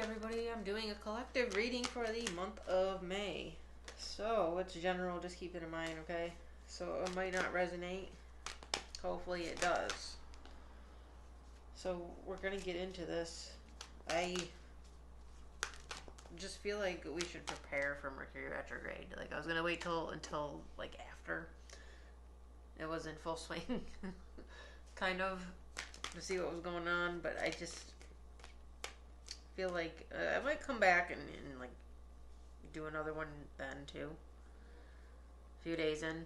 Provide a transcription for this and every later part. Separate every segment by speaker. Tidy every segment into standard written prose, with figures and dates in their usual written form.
Speaker 1: everybody, I'm doing a collective reading for the month of May. So, it's general, just keep it in mind, okay? So, it might not resonate. Hopefully it does. So, we're gonna get into this. I just feel like we should prepare for Mercury retrograde. Like, I was gonna wait until like after it was in full swing, kind of, to see what was going on, but I just feel like I might come back and like do another one then too. A few days in.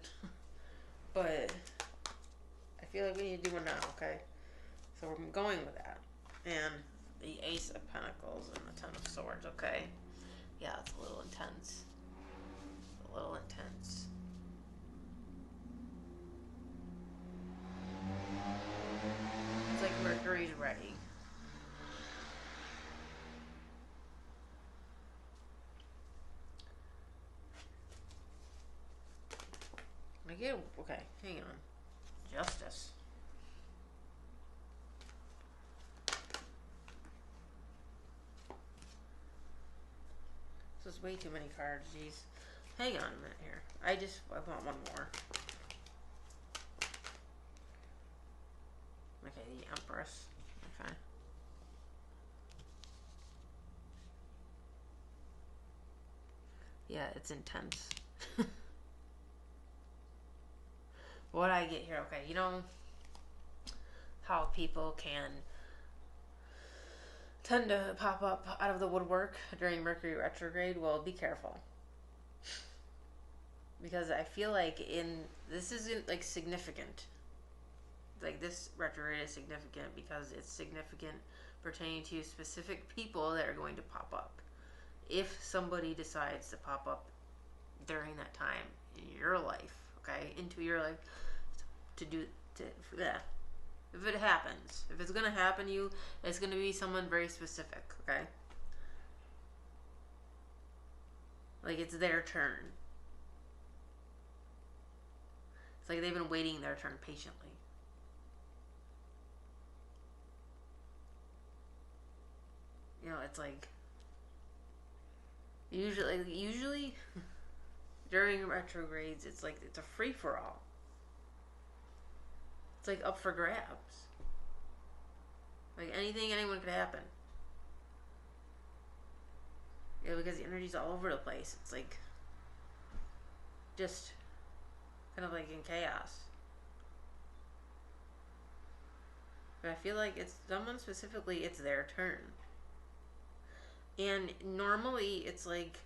Speaker 1: But I feel like we need to do one now, okay? So we're going with that. And the Ace of Pentacles and the Ten of Swords, okay? Yeah, it's a little intense. It's a little intense. It's like Mercury's ready. I get, okay, hang on. Justice. This is way too many cards, jeez. Hang on a minute here. I want one more. Okay, the Empress. Okay. Yeah, it's intense. What I get here, okay, you know how people can tend to pop up out of the woodwork during Mercury retrograde? Well, be careful. Because I feel like this isn't like significant. Like this retrograde is significant because it's significant pertaining to specific people that are going to pop up. If somebody decides to pop up during that time in your life, okay, into your life, yeah. If it happens, if it's gonna happen to you, it's gonna be someone very specific, okay? Like it's their turn. It's like they've been waiting their turn patiently. You know, it's like usually during retrogrades, it's like it's a free for all. It's like up for grabs. Like anyone could happen. Yeah, because the energy's all over the place. It's like just kind of like in chaos. But I feel like it's someone specifically, it's their turn. And normally it's like,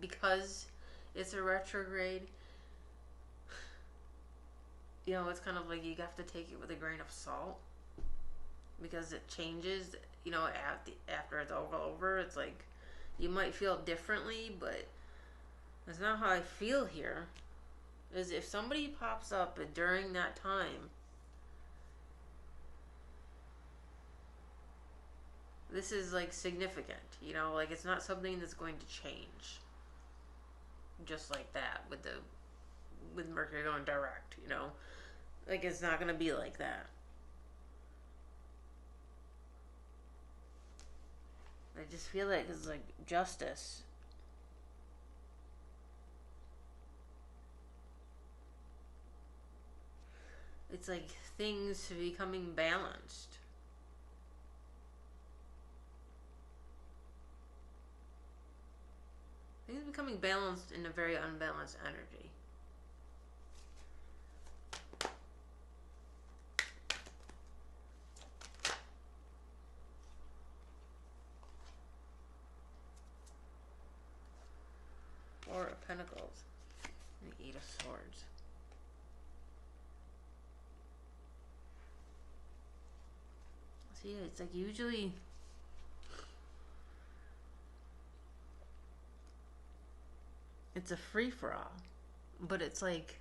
Speaker 1: because it's a retrograde, you know, it's kind of like you have to take it with a grain of salt. Because it changes, you know, after it's over. It's like, you might feel differently, but that's not how I feel here. Is if somebody pops up during that time, this is like significant, you know, like it's not something that's going to change just like that with Mercury going direct, you know, like it's not going to be like that. I just feel like it's like justice. It's like things becoming balanced. Things becoming balanced in a very unbalanced energy. Four of Pentacles and the Eight of Swords. See, it's like usually it's a free-for-all, but it's like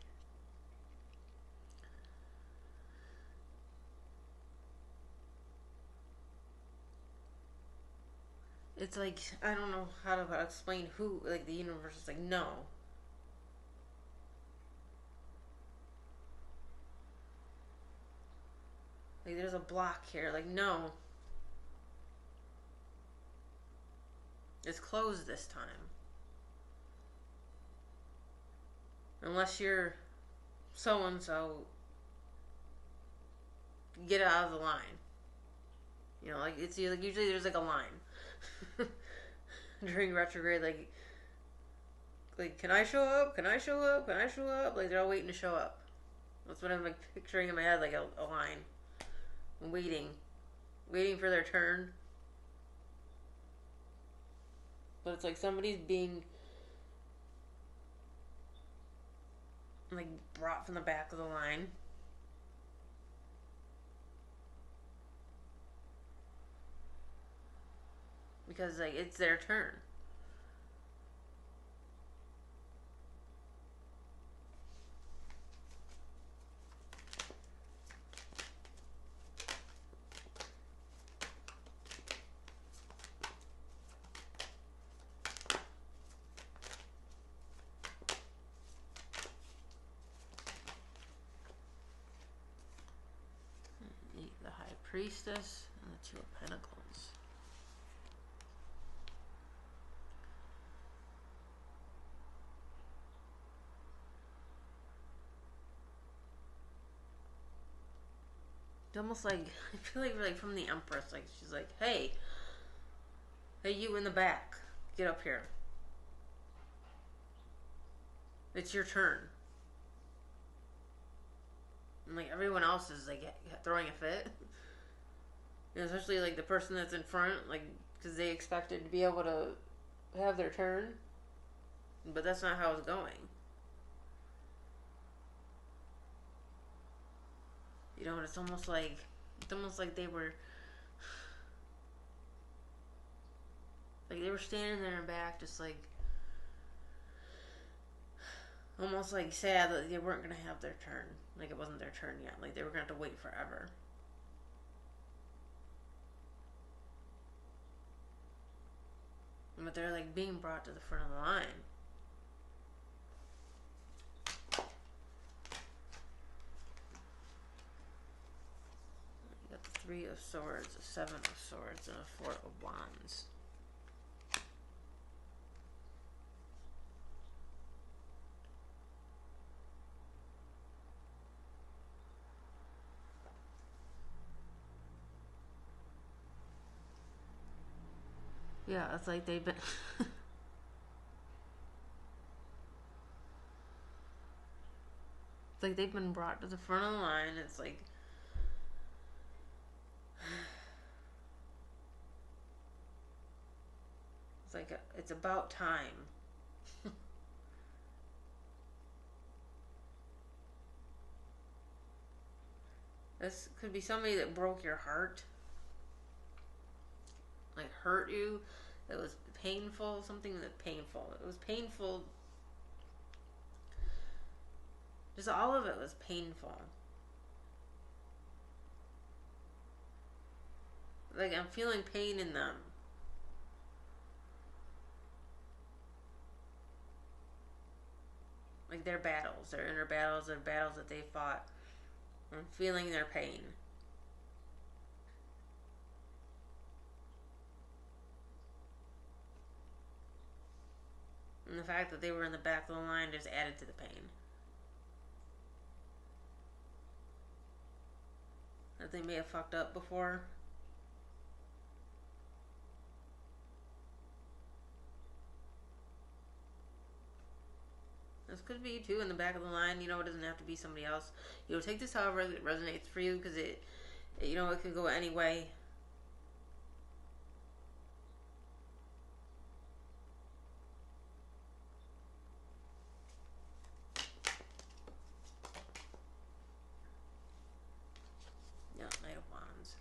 Speaker 1: it's like, I don't know how to explain who, like the universe is like, no. Like there's a block here, like no. It's closed this time. Unless you're so and so, get out of the line. You know, like it's like usually there's like a line during retrograde. Like, can I show up? Can I show up? Can I show up? Like they're all waiting to show up. That's what I'm like picturing in my head, like a line, waiting for their turn. But it's like somebody's being like brought from the back of the line. Because like it's their turn. The High Priestess and the Two of Pentacles. It's almost like I feel like from the Empress, like she's like, hey, you in the back, get up here. It's your turn. And like everyone else is like throwing a fit. And especially like the person that's in front, like because they expected to be able to have their turn, but that's not how it's going. You know, and it's almost like they were standing there in back, just like almost like sad that they weren't gonna have their turn. Like it wasn't their turn yet. Like they were gonna have to wait forever. But they're like being brought to the front of the line. You got the Three of Swords, a Seven of Swords, and a Four of Wands. Yeah, it's like they've been it's like they've been brought to the front of the line. It's like it's about time. This could be somebody that broke your heart. Like hurt you. It was painful. Something that painful. It was painful. Just all of it was painful. Like I'm feeling pain in them. Like their battles, their inner battles, their battles that they fought. I'm feeling their pain. And the fact that they were in the back of the line just added to the pain. That they may have fucked up before. This could be too in the back of the line. You know, it doesn't have to be somebody else. You know, take this however it resonates for you, because it you know, it can go any way. Yeah, Knight of Wands.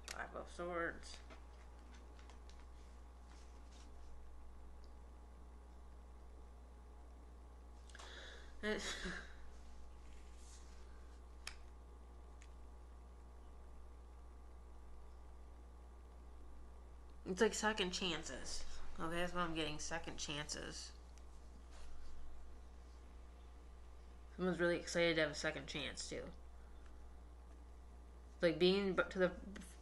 Speaker 1: Five of Swords. It's like second chances. Okay, that's what I'm getting. Second chances. Someone's really excited to have a second chance too. Like being brought to the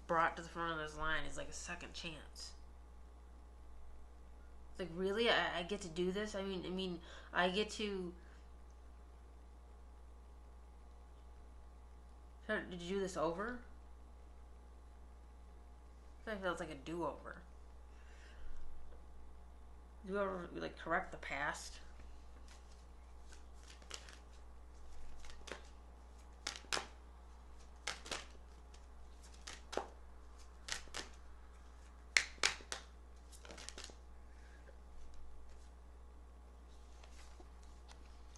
Speaker 1: front of this line is like a second chance. It's like, really, I get to do this. I mean, I get to. Did you do this over? I feel it's like a do-over. Do you ever like correct the past?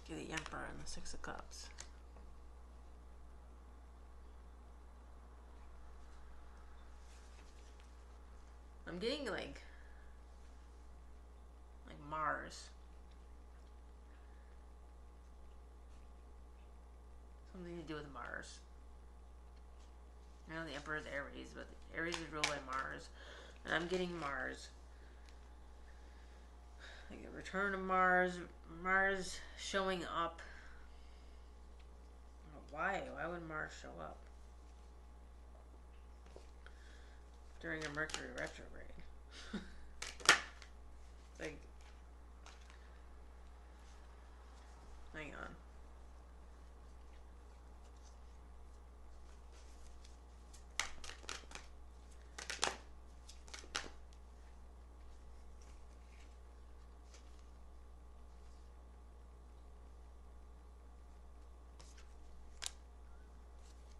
Speaker 1: Get the Emperor and the Six of Cups. I'm getting like Mars. Something to do with Mars. I know the Emperor is Aries, but Aries is ruled by Mars. And I'm getting Mars. Like a return of Mars. Mars showing up. Why? Why would Mars show up? During a Mercury retrograde. Like, hang on.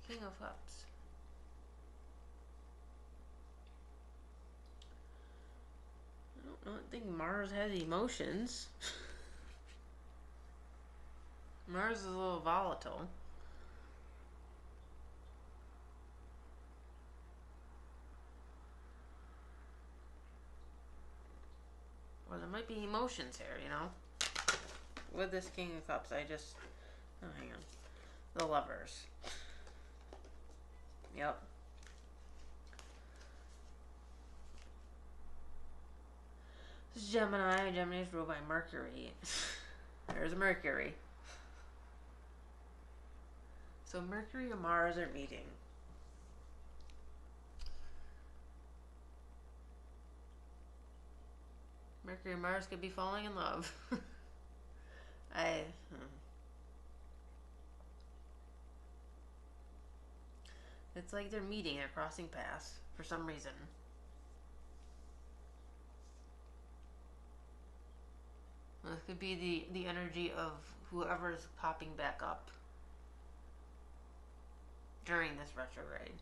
Speaker 1: King of Cups. I don't think Mars has emotions. Mars is a little volatile. Or there might be emotions here, you know? With this King of Cups, oh, hang on. The Lovers. Yep. This is Gemini. Gemini is ruled by Mercury. There's Mercury. So Mercury and Mars are meeting. Mercury and Mars could be falling in love. It's like they're meeting, they're crossing paths for some reason. This could be the energy of whoever's popping back up during this retrograde.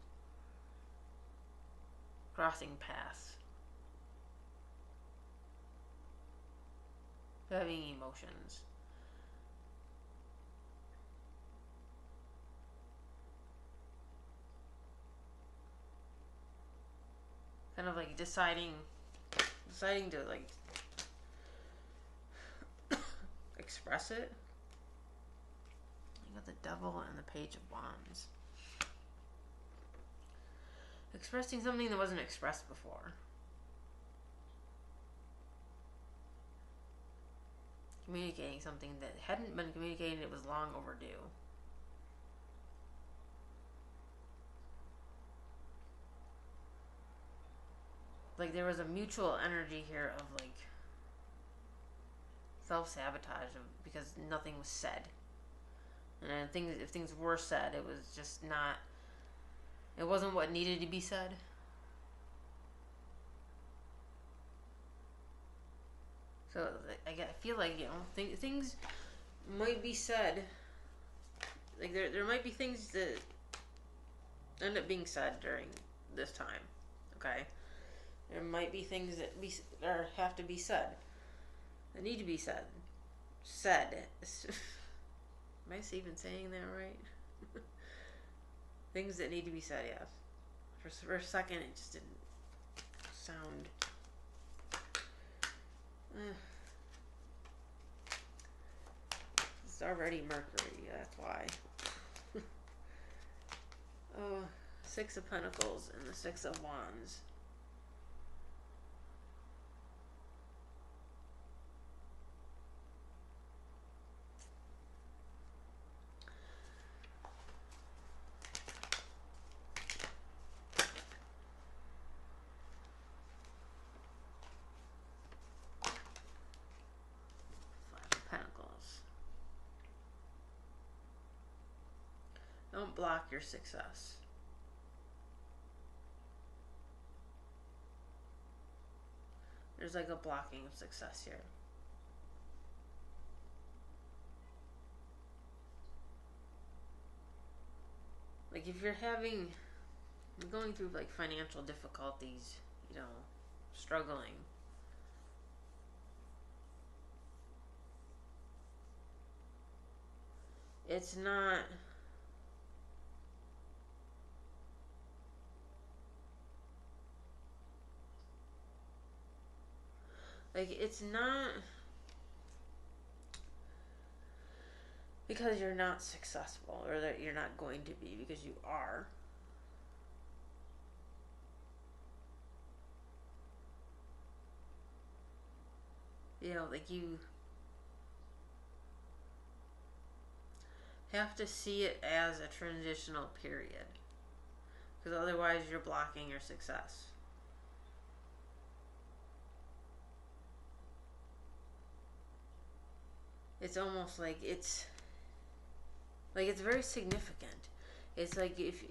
Speaker 1: Crossing paths. Having emotions. Kind of like deciding to like express it. You got the Devil and the Page of Wands. Expressing something that wasn't expressed before. Communicating something that hadn't been communicated, it was long overdue. Like there was a mutual energy here of like self-sabotage because nothing was said. And if things were said, it was just not, it wasn't what needed to be said. So I feel like, you know, things might be said. Like there might be things that end up being said during this time. Okay, there might be things that have to be said. That need to be said. Am I even saying that right? Things that need to be said. Yes. For a second, it just didn't sound. It's already Mercury, that's why. Oh, Six of Pentacles and the Six of Wands. Don't block your success. There's like a blocking of success here. Like if you're going through like financial difficulties, struggling. It's not it's not because you're not successful or that you're not going to be, because you are. You have to see it as a transitional period, because otherwise you're blocking your success. It's almost like it's very significant. It's like if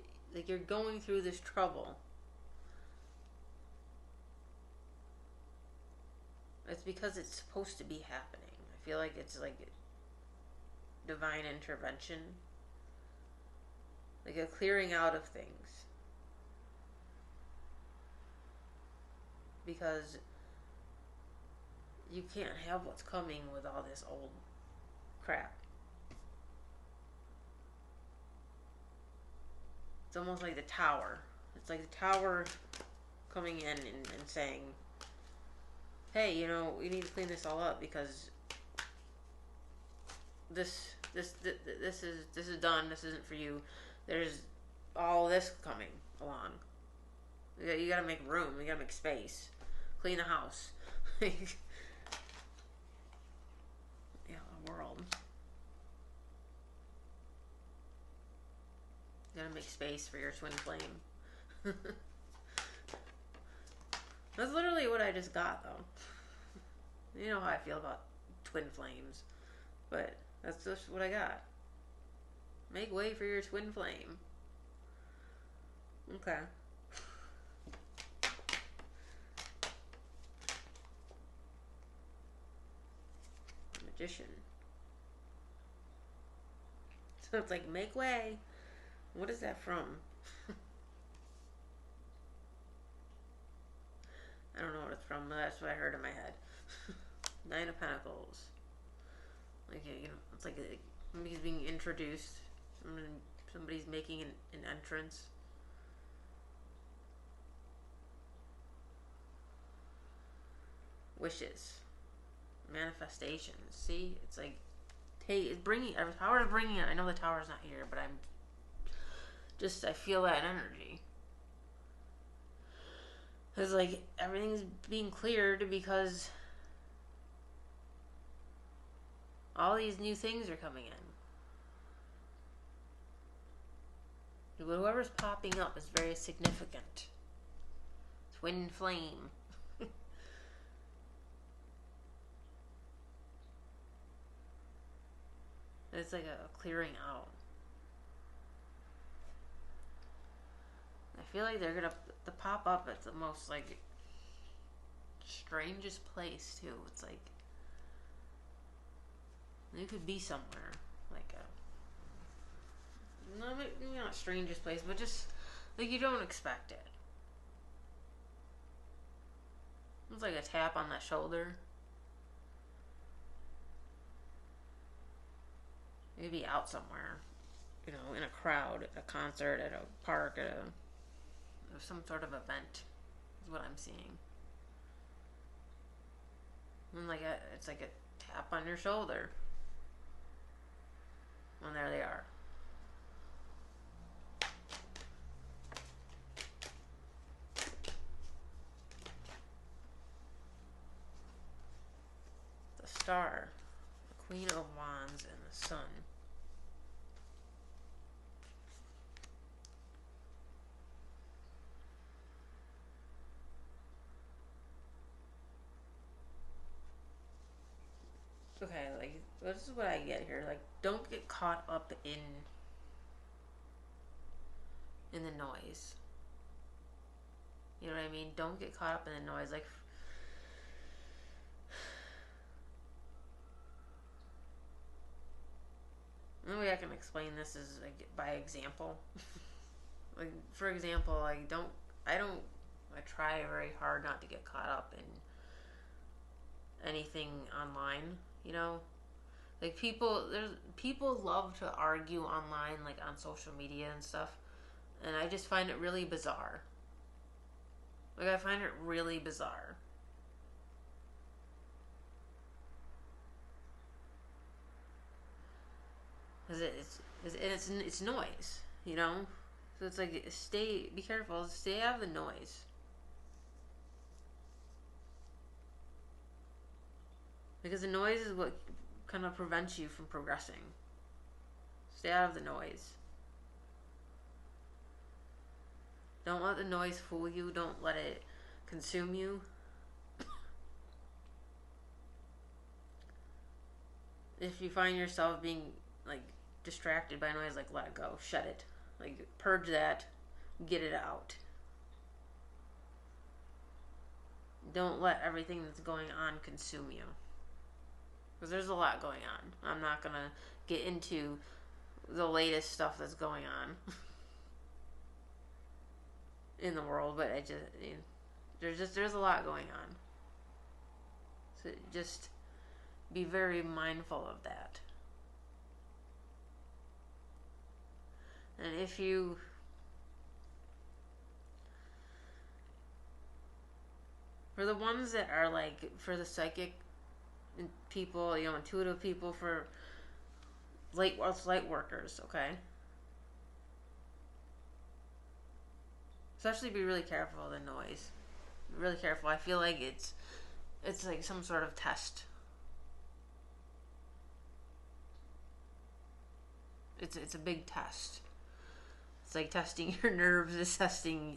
Speaker 1: you're going through this trouble, it's because it's supposed to be happening. I feel like it's like divine intervention, like a clearing out of things, because you can't have what's coming with all this old crap. It's almost like the tower. It's like the tower coming in and saying, hey, we need to clean this all up, because this is done. This isn't for you. There's all this coming along. You gotta make room. You gotta make space. Clean the house. Yeah, the world. You gotta make space for your twin flame. That's literally what I just got, though. You know how I feel about twin flames, but that's just what I got. Make way for your twin flame. Okay. Magician. So it's like, make way. What is that from? I don't know what it's from, but that's what I heard in my head. 9 of Pentacles. Like, it's like somebody's being introduced. Somebody's making an entrance. Wishes. Manifestations. See? It's like, hey, it's bringing, the tower is bringing it. I know the tower's not here, but I feel that energy. It's like everything's being cleared because all these new things are coming in. Whoever's popping up is very significant. Twin flame. It's like a clearing out. I feel like they're gonna pop up at the most like strangest place too. It's like you could be somewhere like maybe not strangest place, but just like you don't expect it. It's like a tap on that shoulder. Maybe out somewhere, in a crowd, at a concert, at a park, at some sort of event, is what I'm seeing. And it's like a tap on your shoulder. And there they are. The Star, the Queen of Wands, and the Sun. Okay, this is what I get here. Like, don't get caught up in in the noise. You know what I mean? Don't get caught up in the noise. Like, the way I can explain this is like by example. Like, for example, I try very hard not to get caught up in anything online, you know? Like, people love to argue online, like on social media and stuff, and I just find it really bizarre. Like, I find it really bizarre. Cause it's noise, you know? So it's like, be careful, stay out of the noise. Because the noise is what kind of prevents you from progressing. Stay out of the noise. Don't let the noise fool you. Don't let it consume you. If you find yourself being like distracted by noise, like, let it go. Shut it. Like, purge that. Get it out. Don't let everything that's going on consume you. Because there's a lot going on. I'm not going to get into the latest stuff that's going on in the world, but there's a lot going on. So just be very mindful of that. And if you for the ones that are like, for the psychic people, you know, intuitive people, for light workers, okay? Especially be really careful of the noise. Really careful. I feel like it's like some sort of test. It's a big test. It's like testing your nerves. It's testing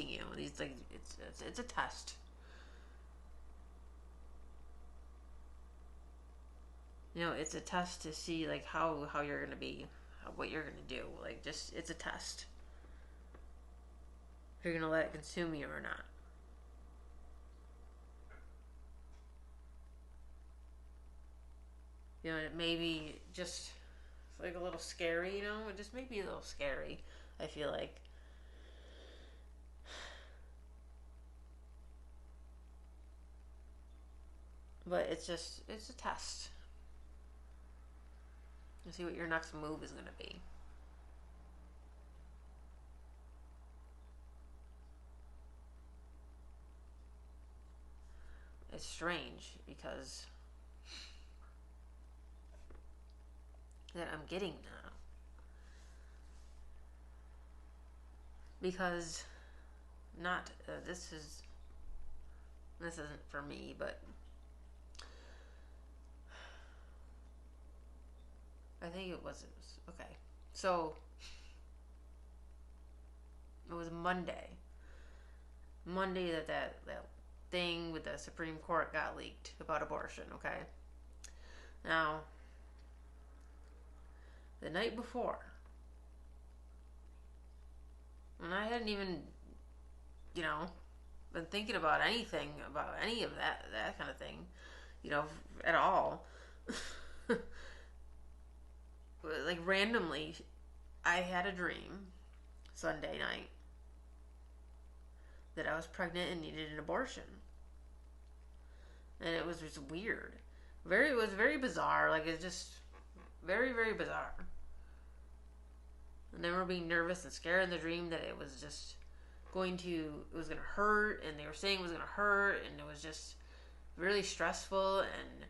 Speaker 1: you. It's like it's a test. You know, it's a test to see like how you're gonna be, what you're gonna do. Like, just, it's a test. If you're gonna let it consume you or not. You know, it may be just like a little scary, you know? It just may be a little scary, I feel like. But it's a test. To see what your next move is going to be. It's strange because that I'm getting now. Because this isn't for me, but I think it was okay. So it was Monday that thing with the Supreme Court got leaked about abortion, okay? Now, the night before, and I hadn't even, you know, been thinking about anything, about any of that kind of thing, you know, at all. Like, randomly, I had a dream Sunday night that I was pregnant and needed an abortion. And it was just weird. It was very bizarre. Like, it's just very, very bizarre. And I remember being nervous and scared in the dream that it was just going to hurt, and they were saying it was going to hurt, and it was just really stressful, and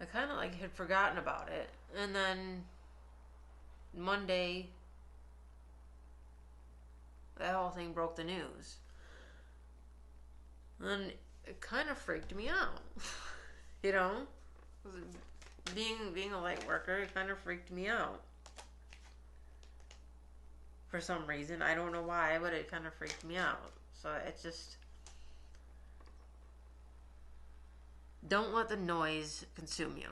Speaker 1: I kind of like had forgotten about it. And then Monday, that whole thing broke the news. And it kind of freaked me out. You know? Being a light worker, it kind of freaked me out. For some reason. I don't know why, but it kind of freaked me out. So it's just, don't let the noise consume you.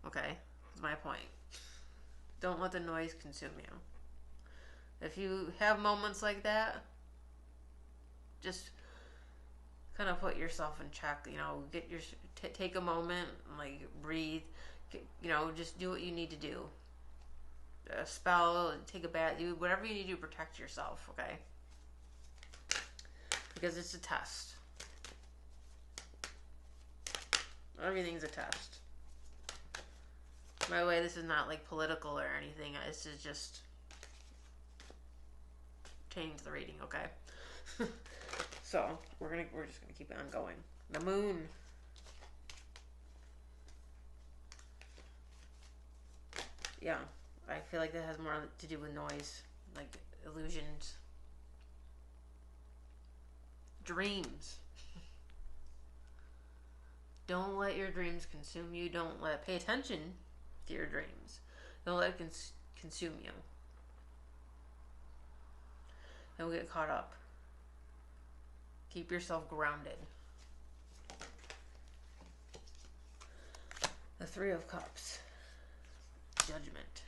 Speaker 1: Okay? That's my point. Don't let the noise consume you. If you have moments like that, just kind of put yourself in check. Get your take a moment, like breathe. Just do what you need to do. A spell, take a bath, do whatever you need to protect yourself. Okay, because it's a test. Everything's a test. By the way, this is not like political or anything. This is just change the reading, okay? So we're just gonna keep on going. The moon. Yeah, I feel like that has more to do with noise, like illusions, dreams. Don't let your dreams consume you. Pay attention to your dreams. Don't let it consume you. Don't get caught up. Keep yourself grounded. The Three of Cups. Judgment.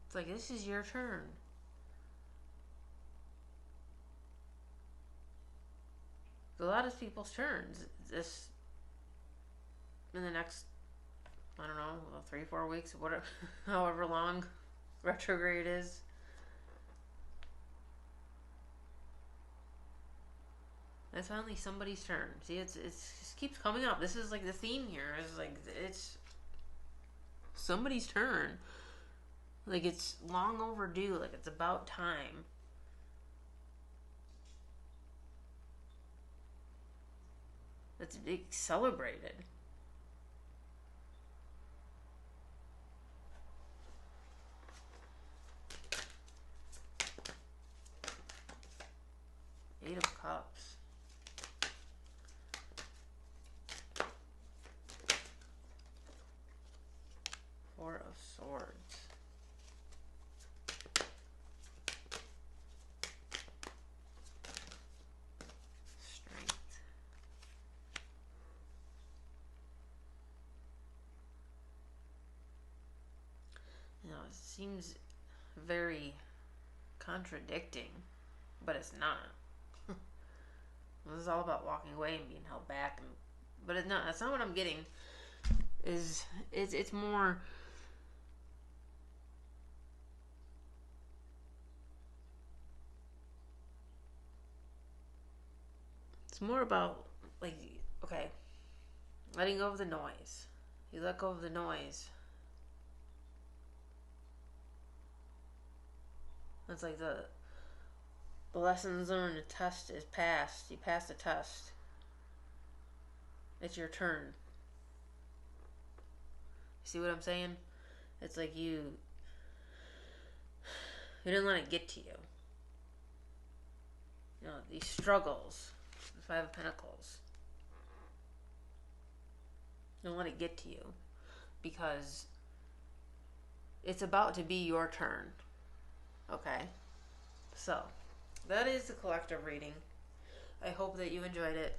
Speaker 1: It's like, this is your turn. A lot of people's turns this in the next, I don't know, 3-4 weeks, whatever, however long retrograde is. It's finally somebody's turn. See, it just keeps coming up. This is like the theme here. Is like it's somebody's turn. Like it's long overdue. Like it's about time. It's celebrated. Eight of Cups. Four of Swords. Strength. It seems very contradicting, but it's not. This is all about walking away and being held back, but it's not. That's not what I'm getting. It's more. It's more about like, okay, letting go of the noise. You let go of the noise. It's like the lessons learned, the test is passed. You passed the test. It's your turn. See what I'm saying? It's like you didn't let it get to you. These struggles. The Five of Pentacles. Don't let it get to you. Because it's about to be your turn. Okay? So, that is the collective reading. I hope that you enjoyed it.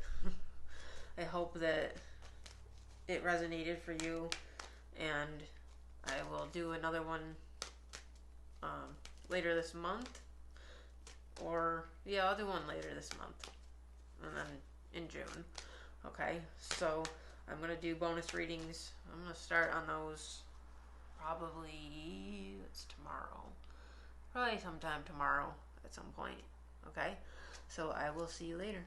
Speaker 1: I hope that it resonated for you. And I will do another one later this month. I'll do one later this month. And then in June. Okay, so I'm going to do bonus readings. I'm going to start on those probably, it's tomorrow. Probably sometime tomorrow at some point. Okay, so I will see you later.